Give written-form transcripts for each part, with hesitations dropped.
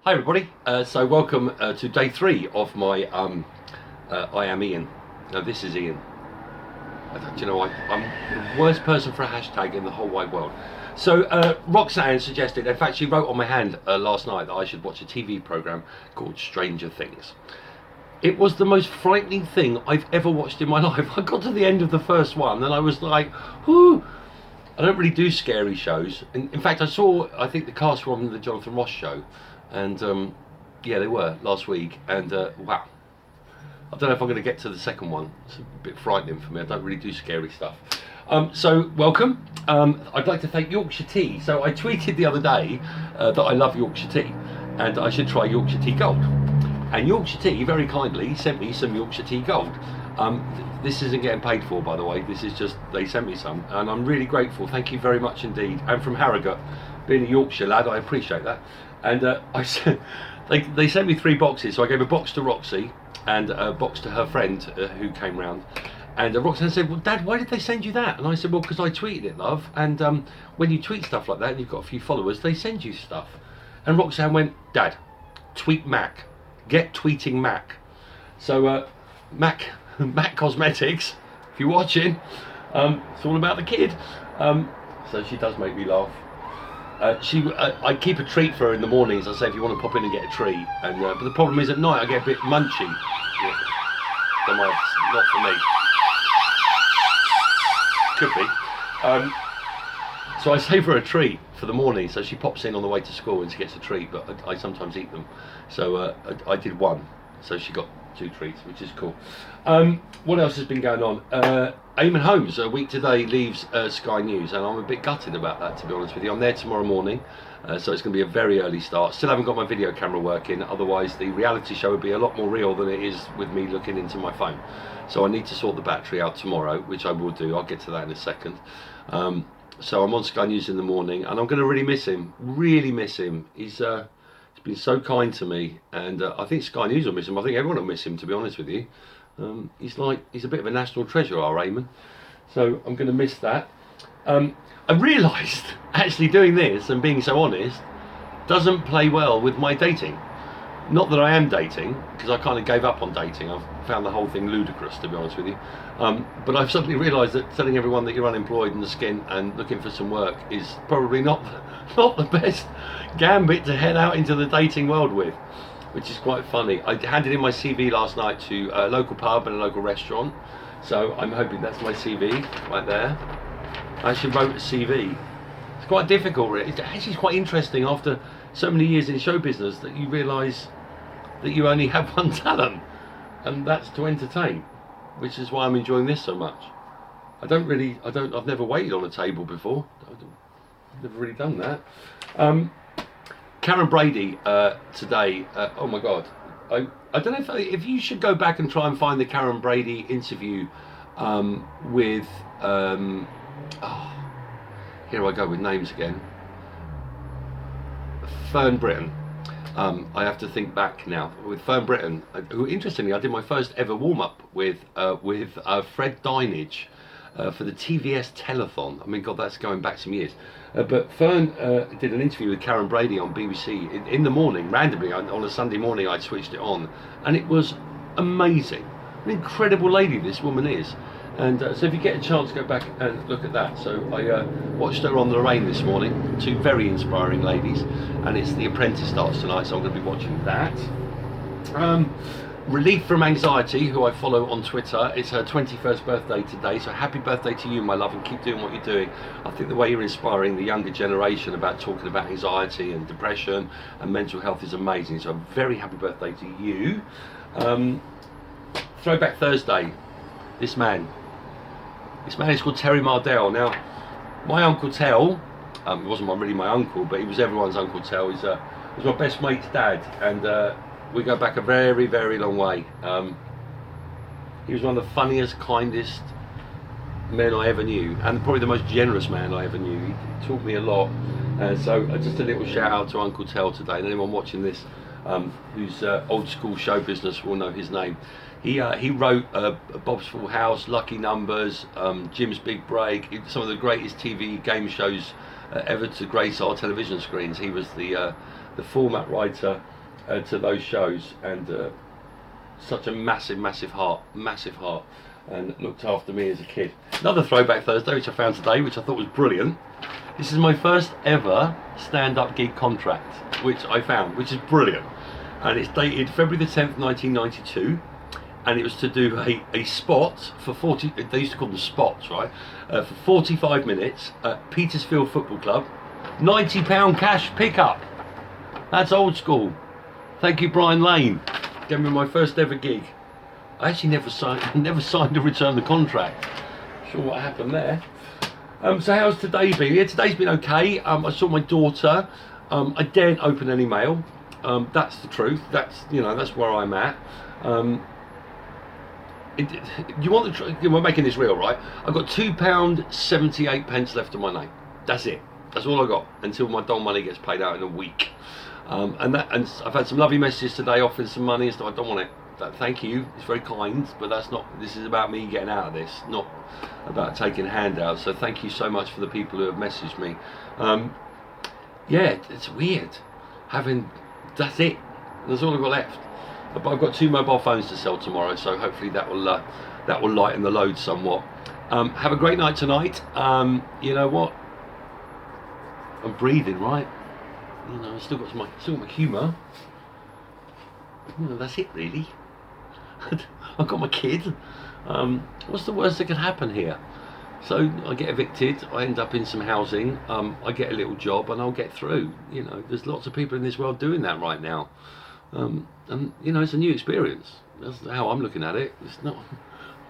Hi everybody, so welcome to day 3 of my I am Ian. No, this is Ian. Do you know, I'm the worst person for a hashtag in the whole wide world. So Roxanne suggested, in fact she wrote on my hand last night that I should watch a TV programme called Stranger Things. It was the most frightening thing I've ever watched in my life. I got to the end of the first one and I was like, whoo! I don't really do scary shows. In fact, I think the cast from the Jonathan Ross show, and yeah, they were last week, and wow. I don't know if I'm going to get to the second one. It's a bit frightening for me. I don't really do scary stuff. So welcome. I'd like to thank Yorkshire Tea. So I tweeted the other day that I love Yorkshire Tea, and I should try Yorkshire Tea Gold. And Yorkshire Tea very kindly sent me some Yorkshire Tea Gold. This isn't getting paid for, by the way. This is just, they sent me some, and I'm really grateful. Thank you very much indeed. And from Harrogate, being a Yorkshire lad, I appreciate that. And they sent me 3 boxes, so I gave a box to Roxy and a box to her friend who came round. And Roxanne said, well, Dad, why did they send you that? And I said, well, because I tweeted it, love. And when you tweet stuff like that and you've got a few followers, they send you stuff. And Roxanne went, Dad, tweet Mac. Get tweeting Mac. So Mac Cosmetics, if you're watching, it's all about the kid. So she does make me laugh. I keep a treat for her in the mornings. I say, if you want to pop in and get a treat. And but the problem is at night I get a bit munchy. Yeah. Don't mind, it's not for me. Could be. So I save her a treat for the morning, so she pops in on the way to school and she gets a treat, but I sometimes eat them. So I did one, so she got 2 treats, which is cool. What else has been going on? Eamon Holmes, a week today, leaves Sky News, and I'm a bit gutted about that, to be honest with you. I'm there tomorrow morning, so it's going to be a very early start. Still haven't got my video camera working, otherwise the reality show would be a lot more real than it is with me looking into my phone. So I need to sort the battery out tomorrow, which I will do. I'll get to that in a second. So I'm on Sky News in the morning, and I'm going to really miss him. Really miss him. He's been so kind to me, and I think Sky News will miss him. I think everyone will miss him, to be honest with you. He's a bit of a national treasure, our Eamon. So I'm going to miss that. I realised actually doing this and being so honest doesn't play well with my dating. Not that I am dating, because I kind of gave up on dating. I've found the whole thing ludicrous, to be honest with you. But I've suddenly realised that telling everyone that you're unemployed in the skin and looking for some work is probably not the best gambit to head out into the dating world with, which is quite funny. I handed in my CV last night to a local pub and a local restaurant, so I'm hoping that's my CV right there. I actually wrote a CV. It's quite difficult, really. It's actually quite interesting after so many years in show business that you realise that you only have one talent, and that's to entertain, which is why I'm enjoying this so much. I've never waited on a table before. I've never really done that. Karen Brady today, oh my God. I don't know if you should go back and try and find the Karen Brady interview with, here I go with names again. Fern Britton. I have to think back now. With Fern Britton, who interestingly I did my first ever warm-up with Fred Dinage for the TVS Telethon. I mean, God, that's going back some years. But Fern did an interview with Karen Brady on BBC in the morning, randomly on a Sunday morning. I switched it on, and it was amazing. An incredible lady this woman is. And so if you get a chance, go back and look at that. So I watched her on Lorraine this morning, 2 very inspiring ladies, and it's The Apprentice starts tonight, so I'm going to be watching that. Relief from Anxiety, who I follow on Twitter, it's her 21st birthday today, so happy birthday to you, my love, and keep doing what you're doing. I think the way you're inspiring the younger generation about talking about anxiety and depression and mental health is amazing, so a very happy birthday to you. Throwback Thursday, this man is called Terry Mardell. Now, my Uncle Tel, it wasn't really my uncle, but he was everyone's Uncle Tel. He was my best mate's dad, and we go back a very, very long way. He was one of the funniest, kindest men I ever knew, and probably the most generous man I ever knew. He taught me a lot. So just a little shout out to Uncle Tel today, and anyone watching this who's old school show business will know his name. He wrote Bob's Full House, Lucky Numbers, Jim's Big Break, some of the greatest TV game shows ever to grace our television screens. He was the the format writer to those shows, and such a massive heart, and looked after me as a kid. Another Throwback Thursday, which I found today, which I thought was brilliant. This is my first ever stand-up gig contract, which I found, which is brilliant. And it's dated February the 10th, 1992. And it was to do a spot for 40, they used to call them spots, right? For 45 minutes at Petersfield Football Club. £90 cash pickup. That's old school. Thank you, Brian Lane. Gave me my first ever gig. I actually never signed to return the contract. Not sure what happened there. So how's today been? Yeah, today's been okay. I saw my daughter. I daren't open any mail. That's the truth. That's where I'm at. We're making this real, right? I've got £2.78 left on my name. That's it. That's all I got until my dole money gets paid out in a week. And I've had some lovely messages today offering some money and stuff. I don't want it. Thank you, it's very kind, but that's not. This is about me getting out of this, not about taking handouts. So thank you so much for the people who have messaged me. Yeah, it's weird having. That's it. That's all I've got left. But I've got 2 mobile phones to sell tomorrow, so hopefully that will lighten the load somewhat. Have a great night tonight. You know what? I'm breathing, right? I've still got my humour. That's it really. I've got my kid. What's the worst that could happen here? So I get evicted, I end up in some housing, I get a little job, and I'll get through. There's lots of people in this world doing that right now. And it's a new experience. That's how I'm looking at it. I'm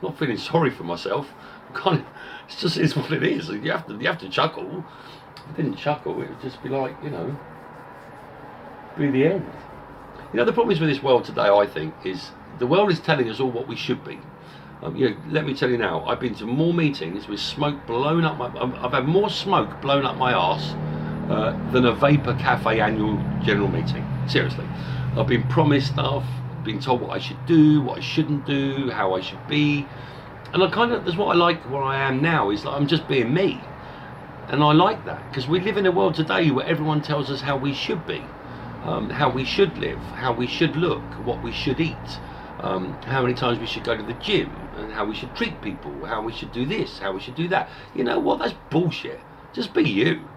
not feeling sorry for myself. It's what it is. You have to chuckle. If I didn't chuckle, it would just be like, be the end. The problem is with this world today, I think, is the world is telling us all what we should be. Let me tell you now, I've been to more meetings with smoke blown up I've had more smoke blown up my arse than a Vapor Cafe annual general meeting. Seriously. I've been promised stuff, been told what I should do, what I shouldn't do, how I should be. And that's what I like where I am now, is like I'm just being me. And I like that, because we live in a world today where everyone tells us how we should be. How we should live, how we should look, what we should eat, how many times we should go to the gym, and how we should treat people, how we should do this, how we should do that. You know what? That's bullshit. Just be you.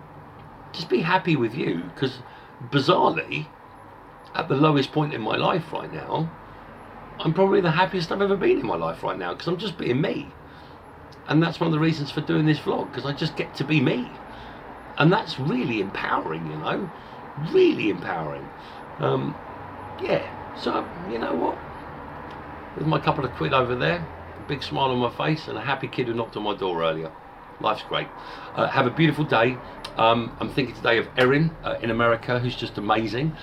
Just be happy with you, because bizarrely, at the lowest point in my life right now, I'm probably the happiest I've ever been in my life right now, because I'm just being me. And that's one of the reasons for doing this vlog, because I just get to be me. And that's really empowering, really empowering. So you know what, with my couple of quid over there, a big smile on my face, and a happy kid who knocked on my door earlier. Life's great. Have a beautiful day. I'm thinking today of Erin in America, who's just amazing,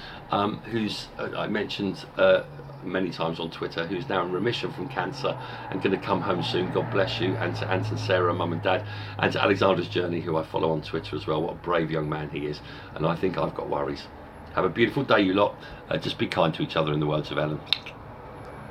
who's I mentioned many times on Twitter, who's now in remission from cancer and going to come home soon. God bless you. And to Ant and Sarah, mum and dad, and to Alexander's Journey, who I follow on Twitter as well. What a brave young man he is, and I think I've got worries. Have a beautiful day, you lot. Just be kind to each other, in the words of Ellen.